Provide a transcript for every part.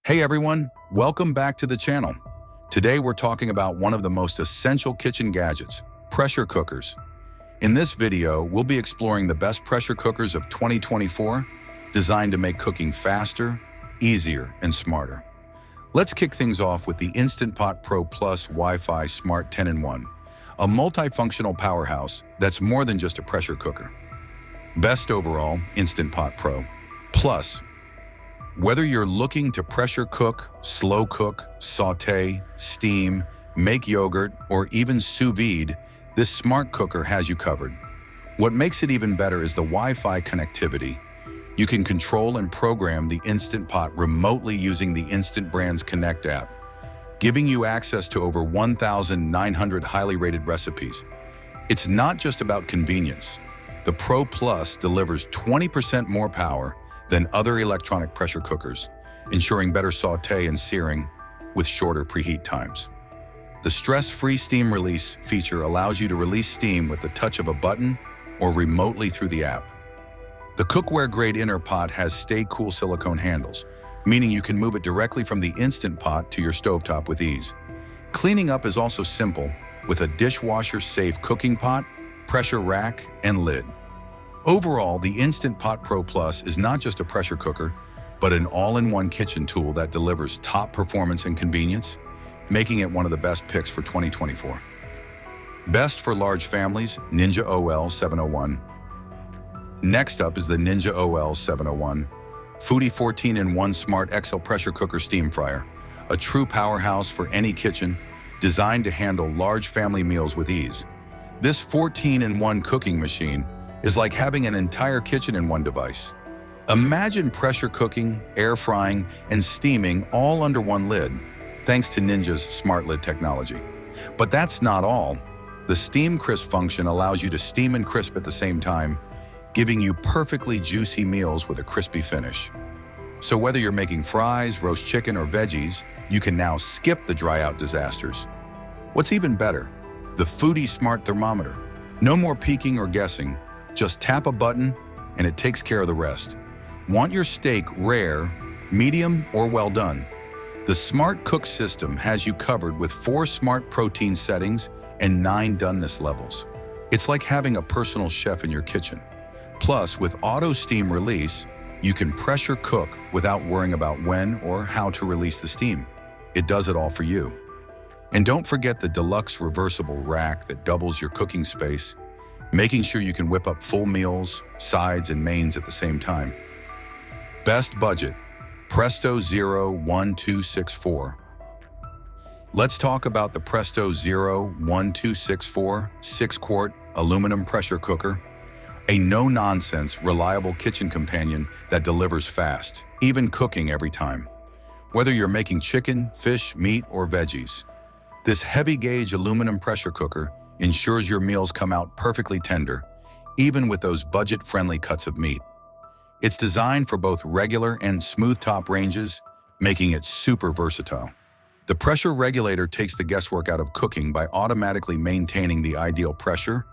Hey everyone, welcome back to the channel. Today we're talking about one of the most essential kitchen gadgets, pressure cookers. In this video, we'll be exploring the best pressure cookers of 2024, designed to make cooking faster, easier, and smarter. Let's kick things off with the Instant Pot Pro Plus Wi-Fi Smart 10-in-1, a multifunctional powerhouse that's more than just a pressure cooker. Best overall, Instant Pot Pro Plus. Whether you're looking to pressure cook, slow cook, sauté, steam, make yogurt, or even sous vide, this smart cooker has you covered. What makes it even better is the Wi-Fi connectivity. You can control and program the Instant Pot remotely using the Instant Brands Connect app, giving you access to over 1,900 highly rated recipes. It's not just about convenience. The Pro Plus delivers 20% more power than other electronic pressure cookers, ensuring better sauté and searing with shorter preheat times. The stress-free steam release feature allows you to release steam with the touch of a button or remotely through the app. The cookware-grade inner pot has stay-cool silicone handles, meaning you can move it directly from the Instant Pot to your stovetop with ease. Cleaning up is also simple with a dishwasher-safe cooking pot, pressure rack, and lid. Overall, the Instant Pot Pro Plus is not just a pressure cooker, but an all-in-one kitchen tool that delivers top performance and convenience, making it one of the best picks for 2024. Best for large families, Ninja OL 701. Next up is the Ninja OL 701, Foodie 14-in-1 Smart XL Pressure Cooker Steam Fryer, a true powerhouse for any kitchen, designed to handle large family meals with ease. This 14-in-1 cooking machine is like having an entire kitchen in one device. Imagine pressure cooking, air frying, and steaming all under one lid, thanks to Ninja's smart lid technology. But that's not all. The Steam Crisp function allows you to steam and crisp at the same time, giving you perfectly juicy meals with a crispy finish. So whether you're making fries, roast chicken, or veggies, you can now skip the dry-out disasters. What's even better? The Foodie Smart Thermometer. No more peeking or guessing. Just tap a button, and it takes care of the rest. Want your steak rare, medium, or well done? The Smart Cook system has you covered with 4 smart protein settings and 9 doneness levels. It's like having a personal chef in your kitchen. Plus, with auto steam release, you can pressure cook without worrying about when or how to release the steam. It does it all for you. And don't forget the deluxe reversible rack that doubles your cooking space, making sure you can whip up full meals, sides, and mains at the same time. Best budget, Presto 01264. Let's talk about the Presto 01264 6-quart aluminum pressure cooker, a no-nonsense, reliable kitchen companion that delivers fast, even cooking every time. Whether you're making chicken, fish, meat, or veggies, this heavy-gauge aluminum pressure cooker ensures your meals come out perfectly tender, even with those budget-friendly cuts of meat. It's designed for both regular and smooth top ranges, making it super versatile. The pressure regulator takes the guesswork out of cooking by automatically maintaining the ideal pressure,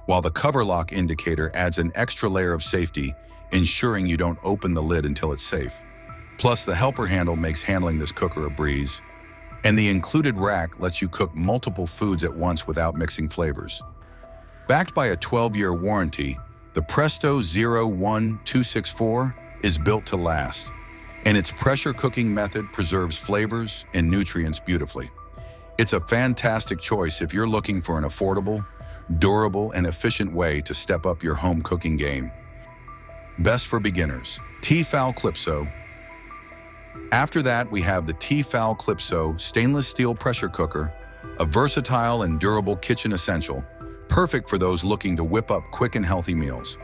while the cover lock indicator adds an extra layer of safety, ensuring you don't open the lid until it's safe. Plus, the helper handle makes handling this cooker a breeze, and the included rack lets you cook multiple foods at once without mixing flavors. Backed by a 12-year warranty, the Presto 01264 is built to last, and its pressure cooking method preserves flavors and nutrients beautifully. It's a fantastic choice if you're looking for an affordable, durable, and efficient way to step up your home cooking game. Best for beginners, T-fal Clipso. After that, we have the T-fal Clipso stainless steel pressure cooker, a versatile and durable kitchen essential, perfect for those looking to whip up quick and healthy meals.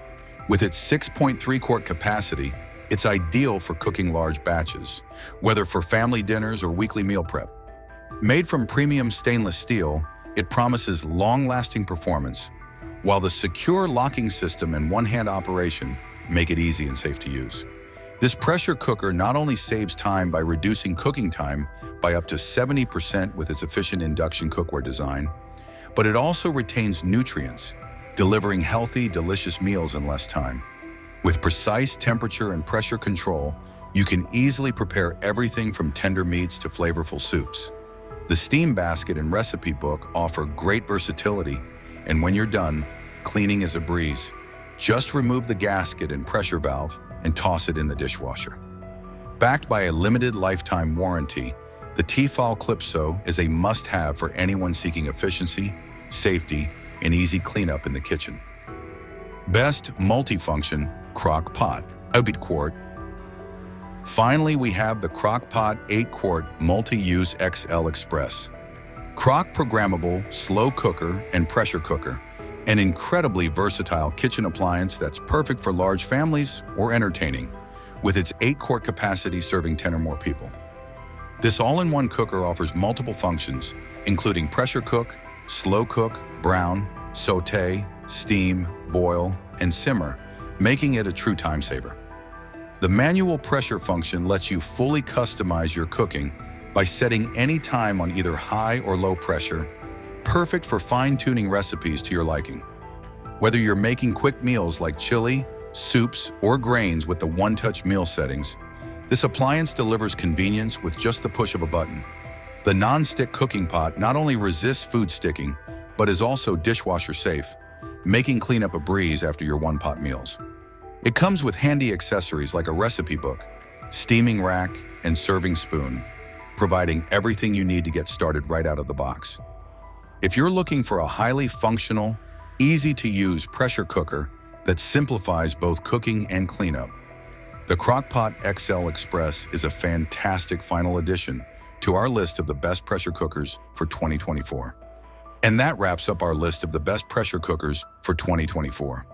With its 6.3-quart capacity, it's ideal for cooking large batches, whether for family dinners or weekly meal prep. Made from premium stainless steel, it promises long-lasting performance, while the secure locking system and one-hand operation make it easy and safe to use. This pressure cooker not only saves time by reducing cooking time by up to 70% with its efficient induction cookware design, but it also retains nutrients, delivering healthy, delicious meals in less time. With precise temperature and pressure control, You can easily prepare everything from tender meats to flavorful soups. The steam basket and recipe book offer great versatility, and when you're done, cleaning is a breeze. Just remove the gasket and pressure valve and toss it in the dishwasher. Backed by a limited lifetime warranty, the T-fal Clipso is a must-have for anyone seeking efficiency, safety, and easy cleanup in the kitchen. Best multifunction Crock-Pot 8-quart. Finally, we have the Crock-Pot 8-quart multi-use XL Express. Crock programmable slow cooker and pressure cooker, an incredibly versatile kitchen appliance that's perfect for large families or entertaining, with its 8-quart capacity serving 10 or more people. This all-in-one cooker offers multiple functions, including pressure cook, slow cook, brown, sauté, steam, boil, and simmer, making it a true time saver. The manual pressure function lets you fully customize your cooking by setting any time on either high or low pressure, perfect for fine-tuning recipes to your liking. Whether you're making quick meals like chili, soups, or grains with the one-touch meal settings, this appliance delivers convenience with just the push of a button. The non-stick cooking pot not only resists food sticking, but is also dishwasher safe, making cleanup a breeze after your one-pot meals. It comes with handy accessories like a recipe book, steaming rack, and serving spoon, providing everything you need to get started right out of the box. If you're looking for a highly functional, easy-to-use pressure cooker that simplifies both cooking and cleanup, the Crock-Pot XL Express is a fantastic final addition to our list of the best pressure cookers for 2024. And that wraps up our list of the best pressure cookers for 2024.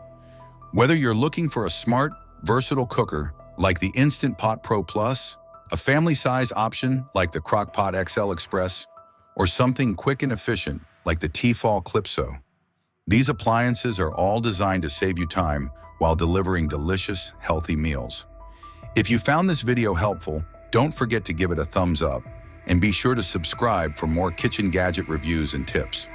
Whether you're looking for a smart, versatile cooker like the Instant Pot Pro Plus, a family-size option like the Crock-Pot XL Express, or something quick and efficient like the T-fal Clipso, these appliances are all designed to save you time while delivering delicious, healthy meals. If you found this video helpful, don't forget to give it a thumbs up and be sure to subscribe for more kitchen gadget reviews and tips.